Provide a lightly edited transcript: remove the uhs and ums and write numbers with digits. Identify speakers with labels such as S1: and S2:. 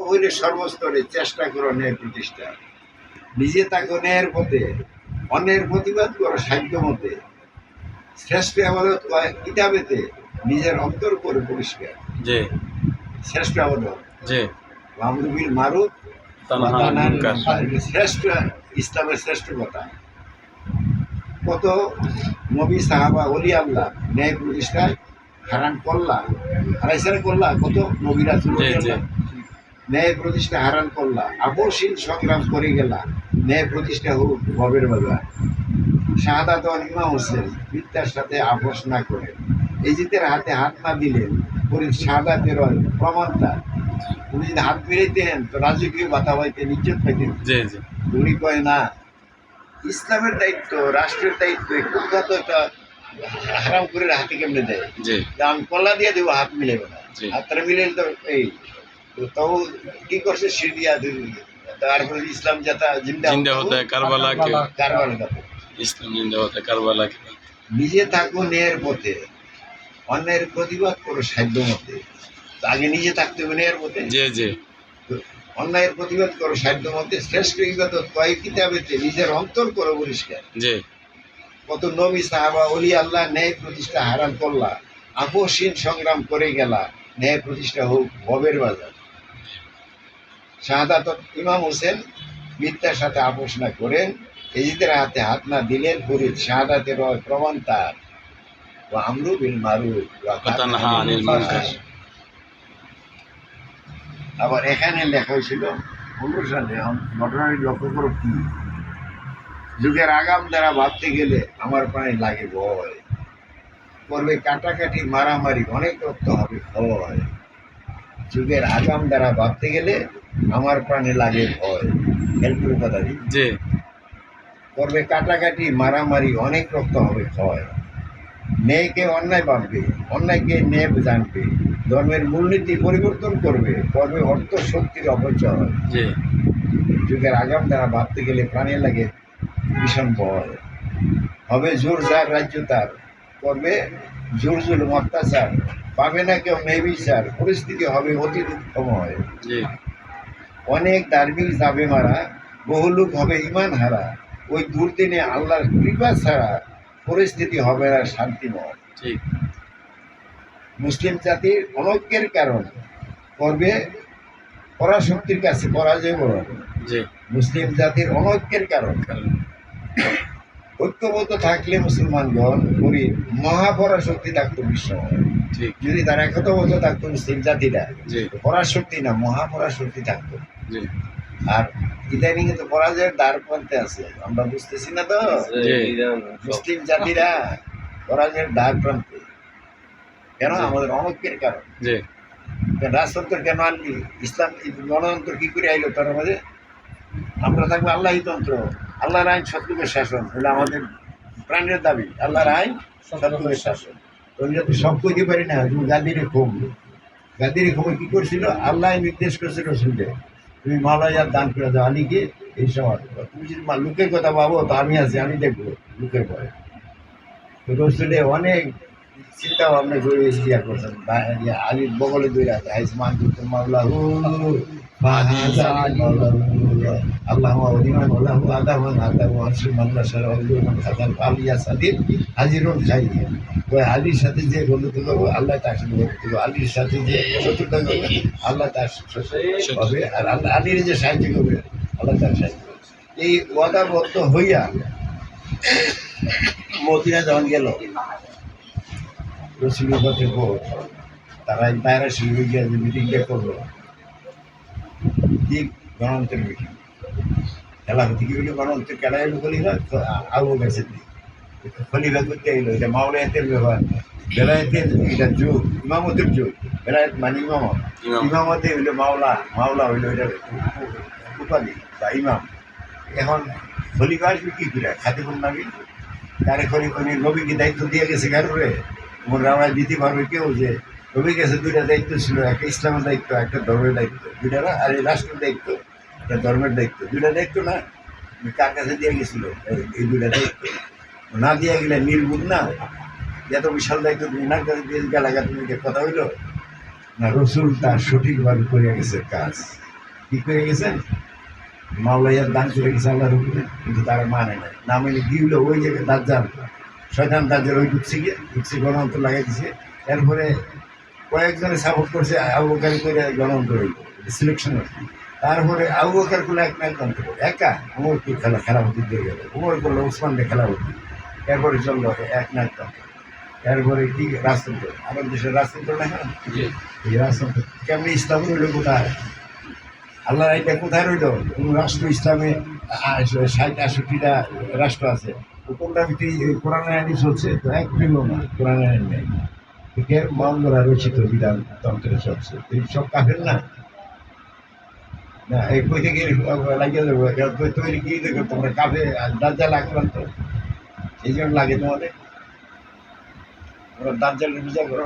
S1: হইলে সর্বস্তরে চেষ্টা করো ন্যায় প্রতিষ্ঠা, নিজে থাকো ন্যায়ের পথে, অন্যের প্রতিবাদ করো সাধ্য মতে, শ্রেষ্ঠ আবাদত কিতাবেতে নিজের অন্তর করে পরিষ্কার।
S2: জি
S1: শ্রেষ্ঠ আবাদত
S2: জি
S1: আমরুবিল মারুফ
S2: তানহা আনিল মুনকার।
S1: শ্রেষ্ঠ ইসলামের শ্রেষ্ঠ কথা। কত নবী সাহাবা ওলি আল্লাহ ন্যায় প্রতিষ্ঠায় হারান করলা, হারাইসারে করলা, কত নবী রাসূল
S2: জি জি
S1: ন্যায় প্রতিষ্ঠা হারান করলা, আপসহীন সংগ্রাম করে গেলা, ন্যায় প্রতিষ্ঠা হোক ভবের বাজার। শাহাদাত ইমাম হোসেন মিথ্যার সাথে আপোষ না করে এজিতের হাতে হাত না দিলেন পরে শাহাদাতের প্রমাণটা। উনি যদি হাত মিলাইতেন তো রাজকীয় বাতা পাইতেন, ইজ্জত পাইতেন।
S2: জি জি
S1: উনি কয় না, ইসলামের দায়িত্ব, রাষ্ট্রের দায়িত্ব, কুখ্যাত একটা হারাম করে হাতে কেমনে দেয়,
S2: জি
S1: যে আমি কল্লা দিয়ে দেবো, হাত মিলেবে না।
S2: জি।
S1: হাতটা মিলেন তো এই তাও কি করছে সিরিয়া, তারপরে ইসলাম যাতা
S2: জিন্দা হতে কারবালা কে,
S1: কারবার কথা।
S2: ইসলাম জিন্দা হতে কারবালা কে।
S1: নিজে থাকো ন্যায়ের পথে, অন্যের প্রতিবাদ করো সাধ্য মতে। তো আগে নিজে থাকতে হবে ন্যায়ের পথে,
S2: জি জি
S1: অন্যায়ের প্রতিবাদ করো সাধ্য মতে, শ্রেষ্ঠ ইবাদত কয় কিতাবেতে নিজের অন্তর করো পরিষ্কার।
S2: জি
S1: কত নবী সাহাবা ওলি আল্লাহ ন্যায় প্রতিষ্ঠা হারান করলা, আপোষহীন সংগ্রাম করে গেলা, ন্যায় প্রতিষ্ঠা হোক ভবের বাজার। শাহাদাত ইমাম হোসেন মিথ্যার সাথে আপোষ না করেন, এজিদের হাতে হাত না দিলেন ফরিদ শাহাদাতের প্রমাণ তার। ও আমরু বিল মারুফ ওয়া
S2: তানহা আনিল মুনকার।
S1: আবার এখানে লেখা হয়েছিল 15 সালে। ঘটনাটি লক্ষ্য করো কি, যুগের আগাম দ্বারা ভাবতে গেলে আমার প্রাণে লাগে ভয়, করবে কাটাকাটি মারামারি অনেক রক্ত হবে ক্ষয়। যুগের আগাম দ্বারা ভাবতে গেলে আমার প্রাণে লাগে ভয়, হেল্পের কথা দিই,
S2: জি
S1: করবে কাটাকাটি মারামারি অনেক রক্ত হবে ক্ষয়। ন্যায়কে অন্যায় ভাববে, অন্যায়কে ন্যায় জানবে, ধর্মের মূলনীতি পরিবর্তন করবে, করবে অর্থ শক্তির অপচয়।
S2: জি
S1: যুগের আগাম দ্বারা ভাবতে গেলে প্রাণে লাগে ভীষণ ভয়, হবে জোর যার রাজ্য তার, করবে জোর জুলুম অত্যাচার, পাবে না কেউ ন্যায় বিচার, পরিস্থিতি হবে অতি দুঃখময়।
S2: জি
S1: অনেক ধার্মিক যাবে মারা, বহু লোক হবে ইমান হারা, ওই দুর্দিনে আল্লাহর কৃপা ছাড়া পরিস্থিতি হবে না শান্তিময়।
S2: ঠিক
S1: মুসলিম জাতির অনৈক্যের কারণ, করবে পরাশক্তির কাছে পরাজয় বরণ।
S2: জি
S1: মুসলিম জাতির অনৈক্যের কারণ, ঐক্যবদ্ধ থাকলে মুসলমানগণ করি মহাপরাশক্তি থাকতো বিশ্বময়।
S2: ঠিক
S1: যদি তারা একতাবদ্ধ থাকতো মুসলিম জাতিরা,
S2: জি
S1: পরাশক্তি না মহাপরাশক্তি থাকতো।
S2: জি
S1: আর ইদানিং তো পরাজয়ের দ্বার প্রান্তে আছে, আমরা বুঝতেছি না তো।
S2: জি
S1: মুসলিম জাতিরা পরাজয়ের দ্বার প্রান্তে কেন? আমাদের অনৈক্যের কারণ।
S2: জি
S1: রাজতন্ত্র কেন আনলি? ইসলাম গণতন্ত্র কি করে আইলো তার মধ্যে? আমরা থাকবো আল্লাহই তন্ত্র, আল্লাহর আইন সত্যযুগের শাসন, এটা আমাদের প্রাণের দাবি। আল্লাহর আইন সত্যযুগের শাসন, ওই যদি সব কইতে পারি না। তুমি গান্ধীর ক্ষোভ, গান্ধীর ক্ষোভে কি করছিল? আল্লাহ নির্দেশ করেছিল রসুলকে, তুমি মালয়ার দান করে দাও আলীকে। এই সময় তুমি যদি লোকের কথা ভাবো তো আমি আছি, আমি দেখবো লোকের পরে। তো রসুলে অনেক চিন্তা ভাবনা করে ইয়া করছেন, আলীর বগলে দুই রাখে আইসমান মাওলা আল্লাহ আলীর সাথে যে বন্ধুত্ব করবো আল্লাহ তার সাথে বন্ধুত্ব করবো, আলীর সাথে যে শত্রুতা করবে আল্লাহ তার হবে, আর আল্লাহ আলীর যে সাহায্য করবে আল্লাহ তার সাহায্য করবে। এই ওয়াদাবদ্ধ হইয়া মদিনা যখন গেল রসুলের পথে ভোট, তারা দায়রা শিল্পী গিয়ে যে মিটিংটা করলো, কি গণতন্ত্রের মিটিং খেলা হতে কি হইলো? গণতন্ত্রের খেলা এলো খলিফা আবু গেছে খলিফা করতে এলো। এটা মাওলায়াতের ব্যাপার, বেলায়েতের এটা যুগ, ইমামতের যুগ। বেলায়েত মানে ইমামত, ইমামতে হইলো মাওলা, মাওলা হইলো এটা উপাধি বা ইমাম। এখন খলিফা আসবে কি করে? খাতিবুন নবী, তারে খলিফা নবীকে দায়িত্ব দিয়ে গেছে কার করে? মোর রামায় দিতে পারবে কেউ? যে নবীর কাছে দুইটা দায়িত্ব ছিল, একটা ইসলামের দায়িত্ব, একটা ধর্মের দায়িত্ব, দুইটা না? আর এই রাষ্ট্রের দায়িত্ব, একটা ধর্মের দায়িত্ব, দুইটা দায়িত্ব না? কার কাছে দিয়ে গেছিল এই দুইটা দায়িত্ব? না দিয়ে গেলে নির্ভুল না? এত বিশাল দায়িত্ব তুমি না কাছে দিয়ে গেলাগা, তুমি কথা হইল না? রসুল তার সঠিকভাবে করে গেছে কাজ। ঠিক হয়ে গেছে, মাওলাইয়ার দান করে গেছে আল্লাহর উপরে, কিন্তু তারা মানে নাই, না মানে গিয়েছিল ওই জায়গায় দাজ্জাল, শয়তান দাজ্জাল ওই ঢুকছে গণতন্ত্র লাগাই দিছে। এরপরে কয়েকজনে সাপোর্ট করছে, আবু বকর করে গণতন্ত্র হইল সিলেকশন হচ্ছে। তারপরে আবু বকর করলো এক নায়কতন্ত্র একা, উমরকে খেলাপতি দিয়ে গেল, উমর করলো ওসমানকে খেলাপতি, এরপরে চললো এক নায়কতন্ত্র। এরপরে কি রাজতন্ত্র, আমার দেশের রাজতন্ত্র না, হ্যাঁ এই রাজতন্ত্র কেমনি ইসলাম হইল কোথায়, আল্লাহ এটা কোথায় রইল? কোন রাষ্ট্র ইসলামে 60-68টা রাষ্ট্র আছে, কোনটা কোরআন আইনি চলছে? তো এক মিলল না, কোরআন আইন নেই, মঙ্গলা রচিত বিধান তন্ত্রে চলছে, এই সব কাফের না। না এই কই থেকে লাগিয়ে দেবো তৈরি কি দেখো তোমরা কাফে দাজ্জাল আক্রান্ত, এই জন্য লাগে তোমাদের, তোমরা দাজ্জালের বিচার করো।